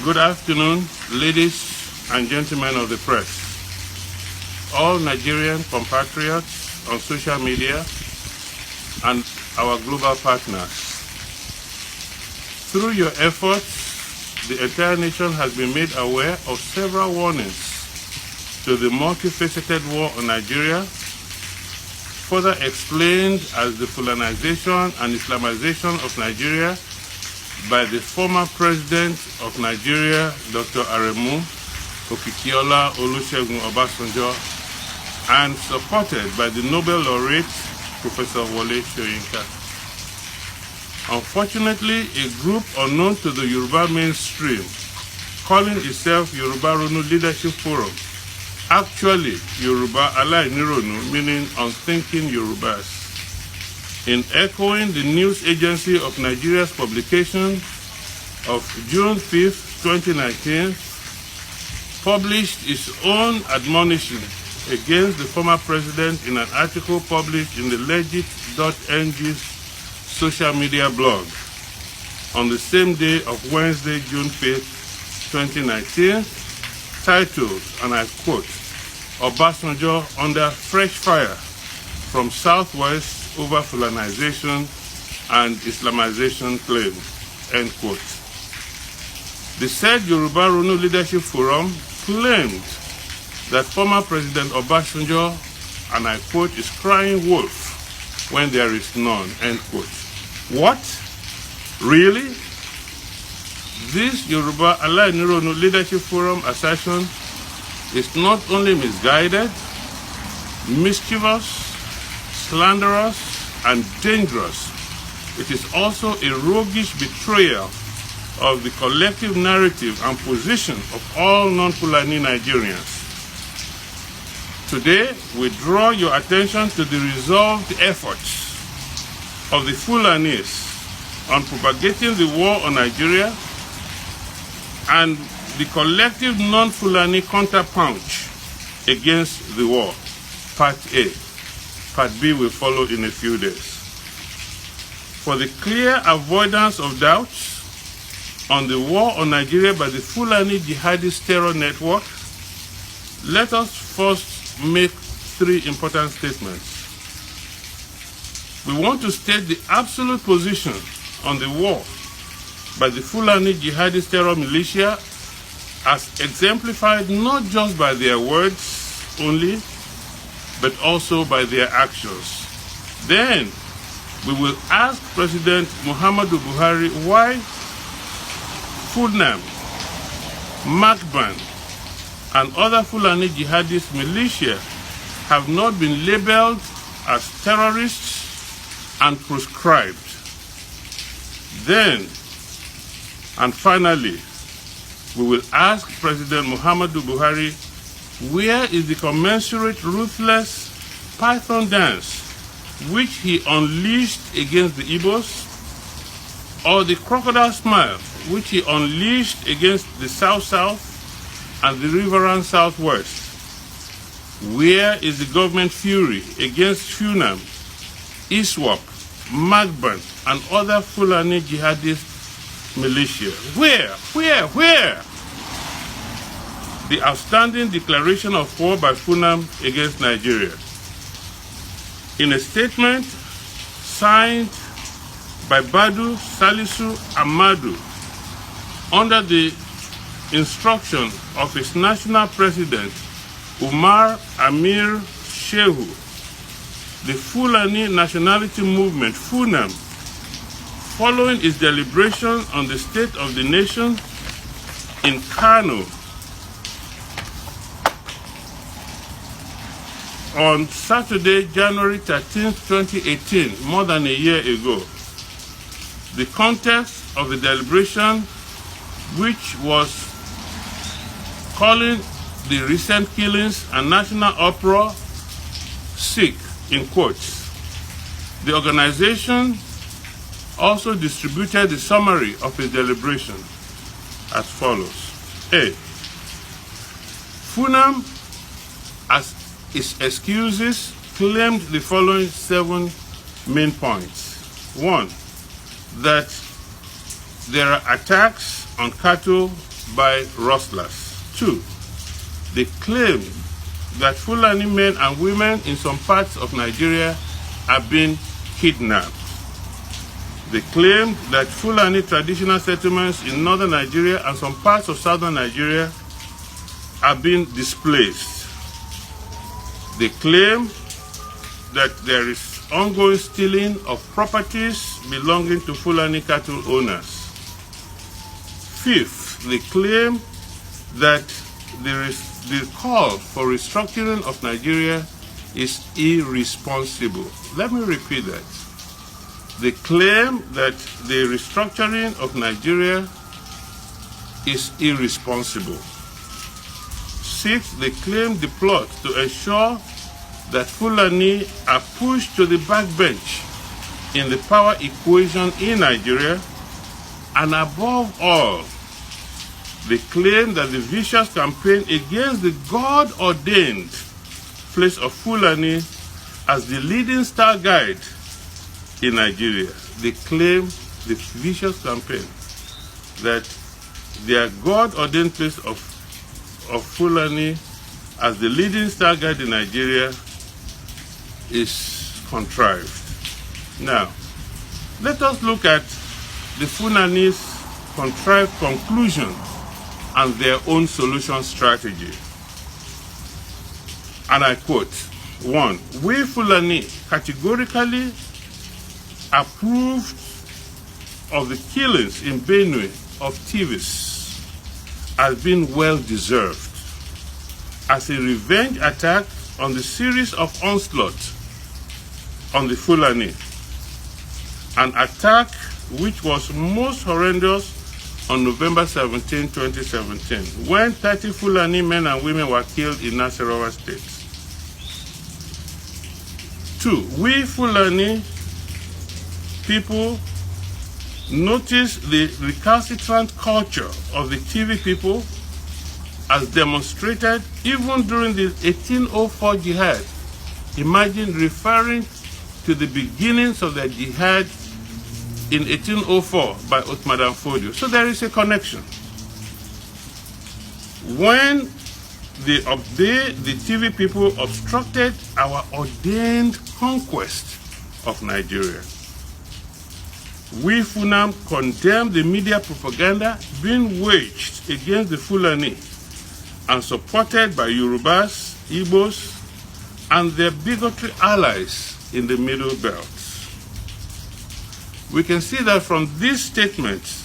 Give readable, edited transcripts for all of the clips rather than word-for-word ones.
Good afternoon, ladies and gentlemen of the press, all Nigerian compatriots on social media, and our global partners. Through your efforts, the entire nation has been made aware of several warnings to the multifaceted war on Nigeria, further explained as the Fulanization and Islamization of Nigeria by the former president of Nigeria, Dr. Aremu Okikiola Olusegun Obasanjo, and supported by the Nobel laureate, Professor Wole Soyinka. Unfortunately, a group unknown to the Yoruba mainstream, calling itself Yoruba Ronu Leadership Forum, actually Yoruba Alainironu, meaning unthinking Yorubas, in echoing the news agency of Nigeria's publication of June 5, 2019, published its own admonition against the former president in an article published in the legit.ng's social media blog on the same day of Wednesday, June 5, 2019, titled, and I quote, "Obasanjo under fresh fire from Southwest over Fulanization and Islamization claim," end quote. The said Yoruba Ronu Leadership Forum claimed that former President Obasanjo, and I quote, "is crying wolf when there is none," end quote. What? Really? This Yoruba Alainironu Leadership Forum assertion is not only misguided, mischievous, slanderous, and dangerous, it is also a roguish betrayal of the collective narrative and position of all non-Fulani Nigerians. Today, we draw your attention to the resolved efforts of the Fulanis on propagating the war on Nigeria and the collective non-Fulani counterpunch against the war. Part A. Part B will follow in a few days. For the clear avoidance of doubts on the war on Nigeria by the Fulani jihadist terror network, let us first make three important statements. We want to state the absolute position on the war by the Fulani jihadist terror militia as exemplified not just by their words only, but also by their actions. Then, we will ask President Muhammadu Buhari why Funam, Makban, and other Fulani jihadist militia have not been labeled as terrorists and proscribed. Then, and finally, we will ask President Muhammadu Buhari where is the commensurate ruthless python dance which he unleashed against the Ibos, or the crocodile smile which he unleashed against the South-South and the riverine Southwest? Where is the government fury against Funam, ISWAP, Magban, and other Fulani jihadist militia? Where? The outstanding declaration of war by Funam against Nigeria. In a statement signed by Badu Salisu Amadu under the instruction of his national president, Umar Amir Shehu, the Fulani Nationality Movement, Funam, following its deliberation on the state of the nation in Kano on Saturday, January 13, 2018, more than a year ago. The context of the deliberation, which was calling the recent killings and national uproar sick, in quotes. The organization also distributed the summary of its deliberation as follows. A. Funam, as its excuses, claimed the following 7 main points. 1. That there are attacks on cattle by rustlers. 2. They claim that Fulani men and women in some parts of Nigeria are being kidnapped. They claim that Fulani traditional settlements in northern Nigeria and some parts of southern Nigeria are being displaced. They claim that there is ongoing stealing of properties belonging to Fulani cattle owners. 5th, they claim that the call for restructuring of Nigeria is irresponsible. Let me repeat that. They claim that the restructuring of Nigeria is irresponsible. 6th, they claim the plot to ensure that Fulani are pushed to the backbench in the power equation in Nigeria, and above all, they claim that the vicious campaign against the God-ordained place of Fulani as the leading star guide in Nigeria. They claim the vicious campaign that their God-ordained place of Fulani as the leading star guide in Nigeria is contrived. Now, let us look at the Fulani's contrived conclusion and their own solution strategy. And I quote, 1. We Fulani categorically approved of the killings in Benue of TVs as being well-deserved as a revenge attack on the series of onslaughts on the Fulani, an attack which was most horrendous on November 17, 2017, when 30 Fulani men and women were killed in Nasarawa State. 2. We Fulani people noticed the recalcitrant culture of the TV people as demonstrated even during the 1804 jihad. Imagine referring to the beginnings of the jihad in 1804 by Uthman dan Fodio. So there is a connection. When the TV people obstructed our ordained conquest of Nigeria, we Funam condemned the media propaganda being waged against the Fulani and supported by Yorubas, Igbos, and their bigotry allies in the Middle Belt. We can see that from these statements,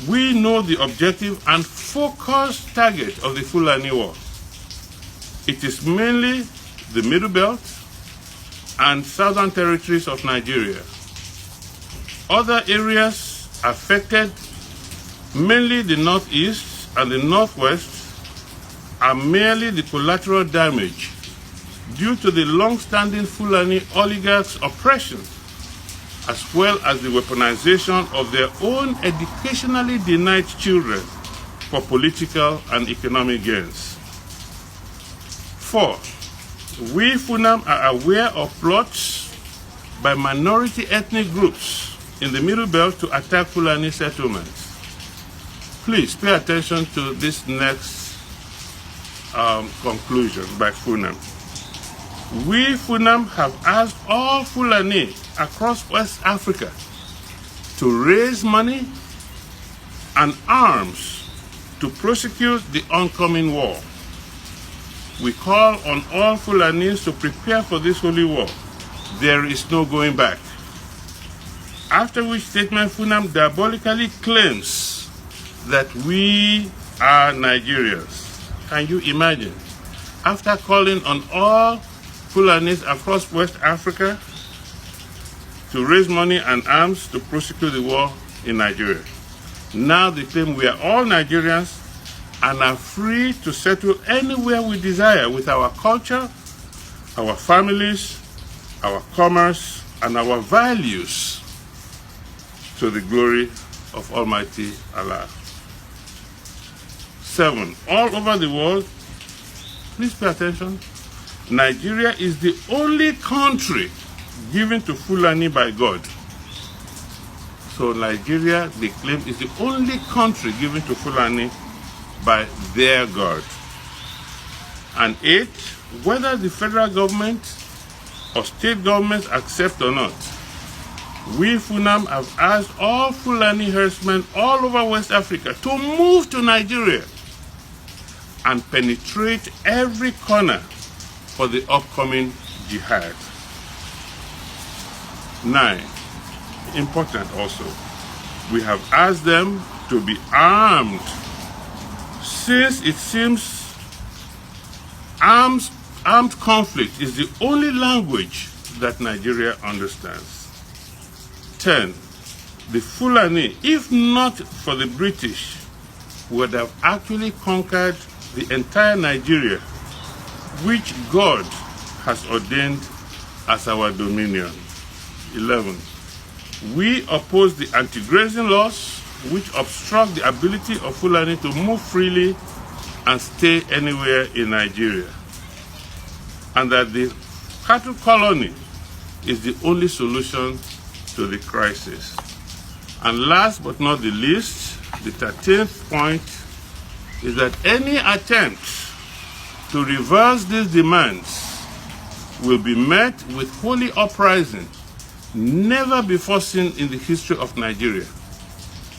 we know the objective and focused target of the Fulani war. It is mainly the Middle Belt and southern territories of Nigeria. Other areas affected, mainly the northeast and the northwest, are merely the collateral damage due to the long-standing Fulani oligarchs' oppression, as well as the weaponization of their own educationally denied children for political and economic gains. 4. We Funam are aware of plots by minority ethnic groups in the Middle Belt to attack Fulani settlements. Please pay attention to this next conclusion by Funam. We Funam have asked all Fulani across West Africa to raise money and arms to prosecute the oncoming war. We call on all Fulanis to prepare for this holy war. There is no going back. After which statement Funam diabolically claims that we are Nigerians. Can you imagine? After calling on all Fulanis across West Africa to raise money and arms to prosecute the war in Nigeria, now they claim we are all Nigerians and are free to settle anywhere we desire with our culture, our families, our commerce, and our values to the glory of Almighty Allah. 7. All over the world, please pay attention, Nigeria is the only country given to Fulani by God. So Nigeria, they claim, is the only country given to Fulani by their God. And 8, whether the federal government or state governments accept or not, we FUNAM have asked all Fulani herdsmen all over West Africa to move to Nigeria and penetrate every corner for the upcoming jihad. 9, important also, we have asked them to be armed, since it seems armed conflict is the only language that Nigeria understands. 10, the Fulani, if not for the British, would have actually conquered the entire Nigeria, which God has ordained as our dominion. 11, we oppose the anti-grazing laws, which obstruct the ability of Fulani to move freely and stay anywhere in Nigeria, and that the cattle colony is the only solution to the crisis. And last but not the least, the 13th point is that any attempt to reverse these demands will be met with holy uprising never before seen in the history of Nigeria,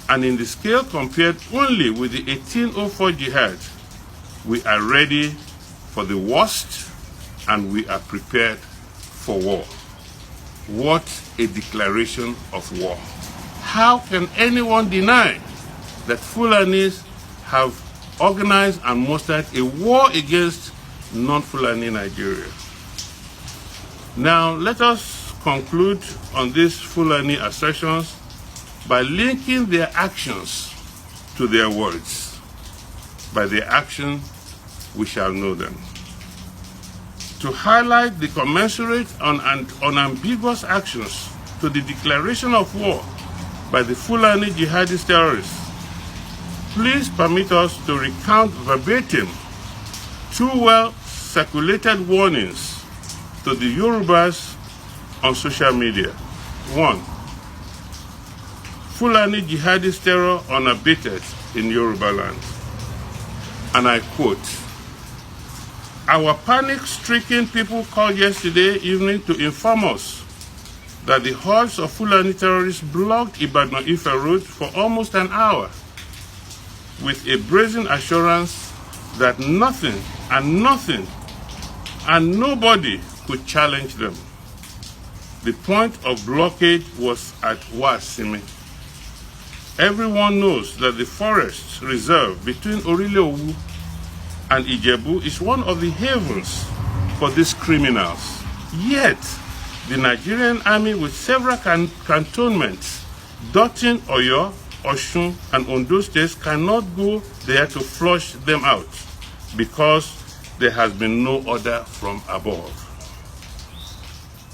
and in the scale compared only with the 1804 jihad. We are ready for the worst and we are prepared for war. What a declaration of war. How can anyone deny that Fulanis have organized and mustered a war against non-Fulani Nigeria? Now let us conclude on these Fulani assertions by linking their actions to their words. By their action, we shall know them. To highlight the commensurate and unambiguous actions to the declaration of war by the Fulani jihadist terrorists, please permit us to recount verbatim 2 well-circulated warnings to the Yorubas on social media. 1, Fulani jihadist terror unabated in Yoruba land. And I quote, "Our panic-stricken people called yesterday evening to inform us that the hordes of Fulani terrorists blocked Ibadan-Ife road for almost an hour with a brazen assurance that nothing and nobody could challenge them. The point of blockade was at Wasimi. Everyone knows that the forest reserve between Orile-Owu and Ijebu is one of the havens for these criminals. Yet, the Nigerian army with several cantonments dotting Oyo, Osun, and Ondo states cannot go there to flush them out because there has been no order from above."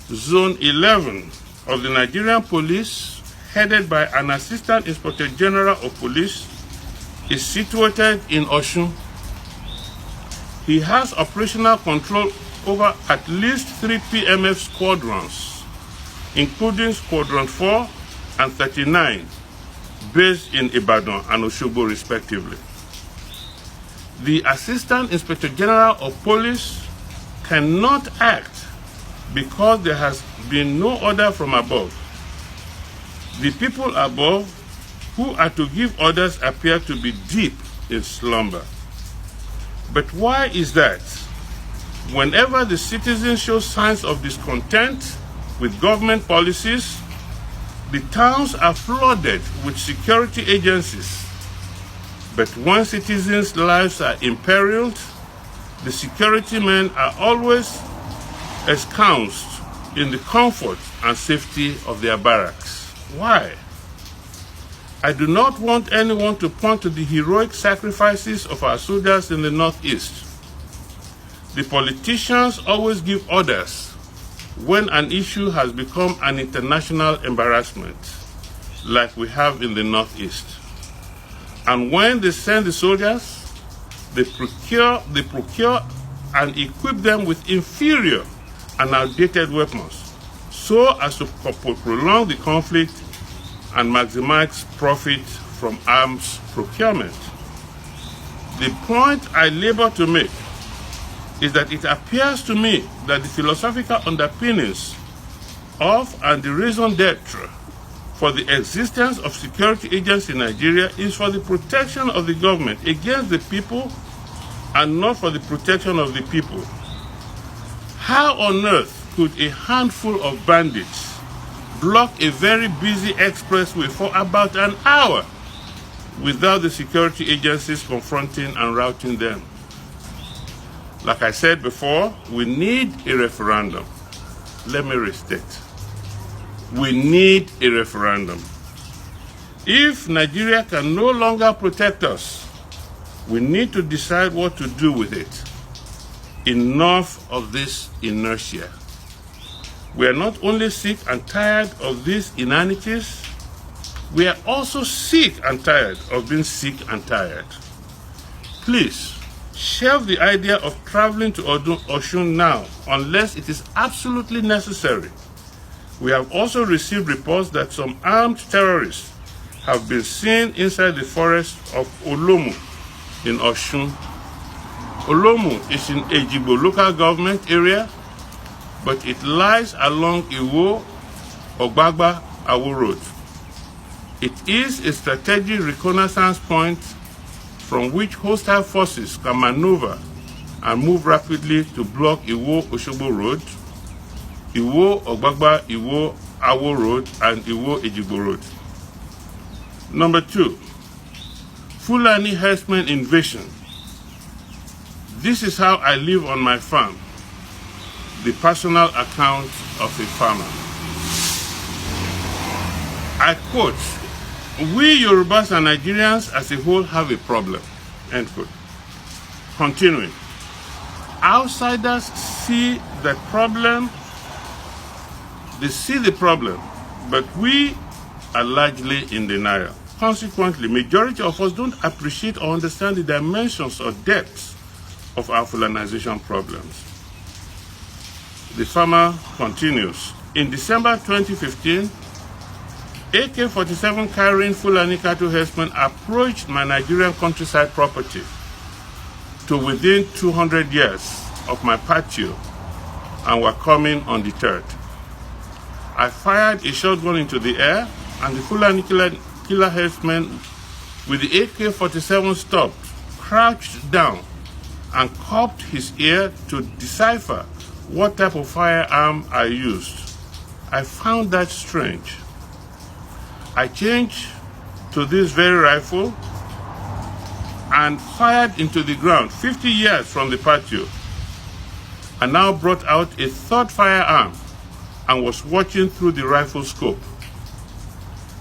Zone 11 of the Nigerian police, headed by an Assistant Inspector General of Police, is situated in Osun. He has operational control over at least 3 PMF squadrons, including Squadron 4 and 39, based in Ibadan and Osogbo respectively. The Assistant Inspector General of Police cannot act because there has been no order from above. The people above who are to give orders appear to be deep in slumber. But why is that? Whenever the citizens show signs of discontent with government policies, the towns are flooded with security agencies. But when citizens' lives are imperiled, the security men are always ensconced in the comfort and safety of their barracks. Why? I do not want anyone to point to the heroic sacrifices of our soldiers in the Northeast. The politicians always give orders when an issue has become an international embarrassment, like we have in the Northeast. And when they send the soldiers, they procure and equip them with inferior and outdated weapons, so as to prolong the conflict and maximize profit from arms procurement. The point I labor to make is that it appears to me that the philosophical underpinnings of and the raison d'etre for the existence of security agents in Nigeria is for the protection of the government against the people and not for the protection of the people. How on earth could a handful of bandits block a very busy expressway for about an hour without the security agencies confronting and routing them? Like I said before, we need a referendum. Let me restate. We need a referendum. If Nigeria can no longer protect us, we need to decide what to do with it. Enough of this inertia. We are not only sick and tired of these inanities, we are also sick and tired of being sick and tired. Please, shelve the idea of traveling to Osun now unless it is absolutely necessary. We have also received reports that some armed terrorists have been seen inside the forest of Olomu in Osun. Olomu is in Ejigbo local government area, but it lies along Iwo Ogbagba Awo Road. It is a strategic reconnaissance point from which hostile forces can maneuver and move rapidly to block Iwo Osogbo Road, Iwo Ogbagba Iwo Awo Road, and Iwo Ejigbo Road. Number 2, Fulani herdsmen invasion. This is how I live on my farm. The personal account of a farmer. I quote, "We Yorubas and Nigerians as a whole have a problem." End quote. Continuing, outsiders see the problem, but we are largely in denial. Consequently, majority of us don't appreciate or understand the dimensions or depths of our Fulanization problems. The farmer continues, in December 2015, AK-47 carrying Fulani cattle herdsmen approached my Nigerian countryside property to within 200 yards of my patio and were coming undeterred. I fired a shotgun into the air, and the Fulani killer herdsman with the AK-47 stopped, crouched down, and cupped his ear to decipher what type of firearm I used. I found that strange. I changed to this very rifle and fired into the ground 50 yards from the patio. I now brought out a third firearm and was watching through the rifle scope.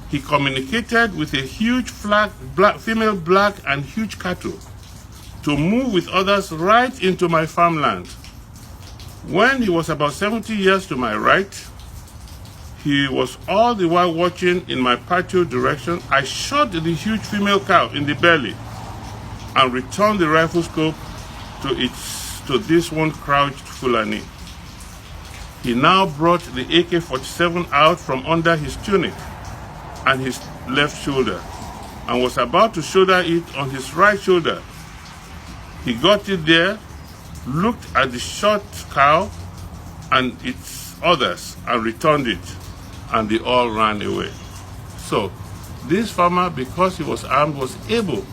He communicated with a huge female black and huge cattle to move with others right into my farmland. When he was about 70 yards to my right, he was all the while watching in my patio direction. I shot the huge female cow in the belly and returned the rifle scope to this one crouched Fulani. He now brought the AK-47 out from under his tunic and his left shoulder and was about to shoulder it on his right shoulder. He got it there, looked at the shot cow and its others and returned it, and they all ran away. So this farmer, because he was armed, was able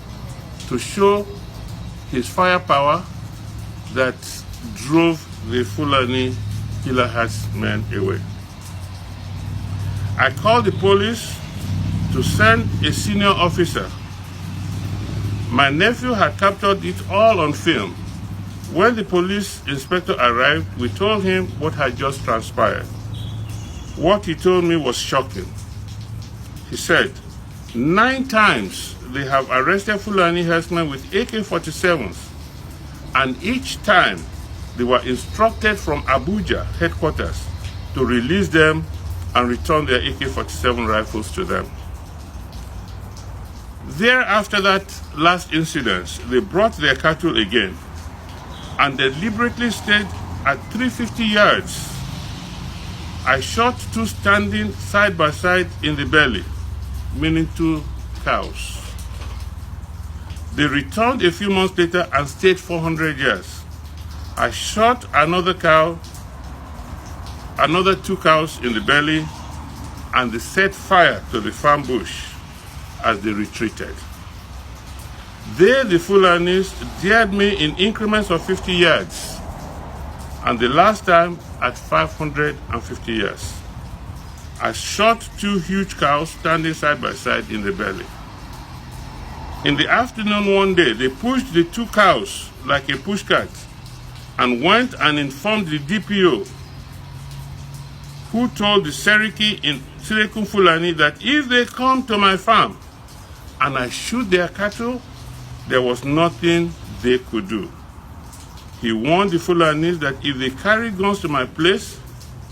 to show his firepower that drove the Fulani killer herdsmen away. I called the police to send a senior officer. My nephew had captured it all on film. When the police inspector arrived, we told him what had just transpired. What he told me was shocking. He said, 9 times they have arrested Fulani herdsmen with AK-47s, and each time they were instructed from Abuja headquarters to release them and return their AK-47 rifles to them. Thereafter that last incident, they brought their cattle again and deliberately stayed at 350 yards. I shot 2 standing side by side in the belly. meaning 2 cows. They returned a few months later and stayed 400 years. I shot another cow, another 2 cows in the belly, and they set fire to the farm bush as they retreated. They, the Fulanis, dared me in increments of 50 yards, and the last time at 550 yards. I shot 2 huge cows standing side by side in the belly. In the afternoon one day, they pushed the 2 cows like a pushcart and went and informed the DPO, who told the Seriki in Sirekun Fulani that if they come to my farm and I shoot their cattle, there was nothing they could do. He warned the Fulanis that if they carry guns to my place,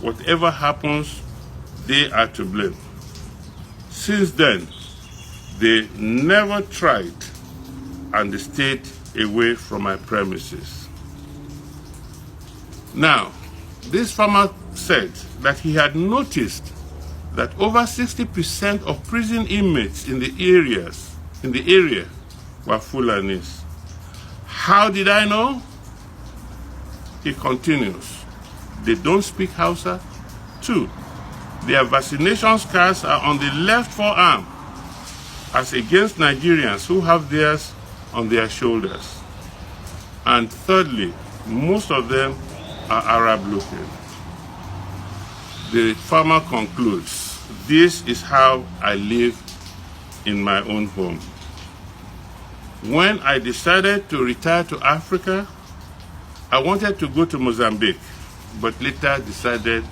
whatever happens, they are to blame. Since then, they never tried, and they stayed away from my premises. Now, this farmer said that he had noticed that over 60% of prison inmates in the area were Fulanis. How did I know? He continues. They don't speak Hausa. 2, their vaccination scars are on the left forearm, as against Nigerians who have theirs on their shoulders. And thirdly, most of them are Arab looking. The farmer concludes, this is how I live in my own home. When I decided to retire to Africa, I wanted to go to Mozambique, but later decided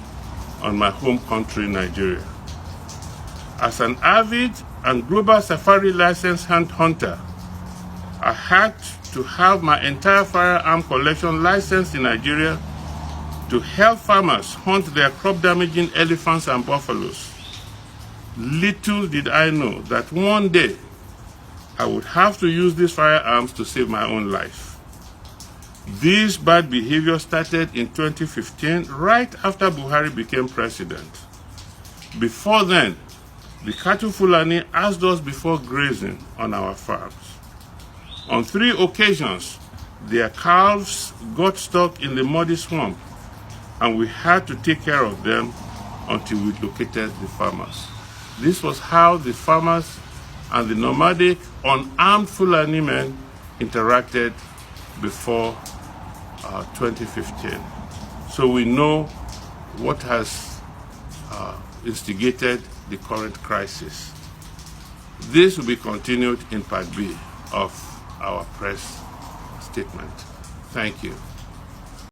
on my home country, Nigeria. As an avid and global safari licensed hunter, I had to have my entire firearm collection licensed in Nigeria to help farmers hunt their crop-damaging elephants and buffaloes. Little did I know that one day I would have to use these firearms to save my own life. This bad behavior started in 2015, right after Buhari became president. Before then, the cattle Fulani asked us before grazing on our farms. On 3 occasions, their calves got stuck in the muddy swamp, and we had to take care of them until we located the farmers. This was how the farmers and the nomadic, unarmed Fulani men interacted before 2015. So we know what has instigated the current crisis. This will be continued in Part B of our press statement. Thank you.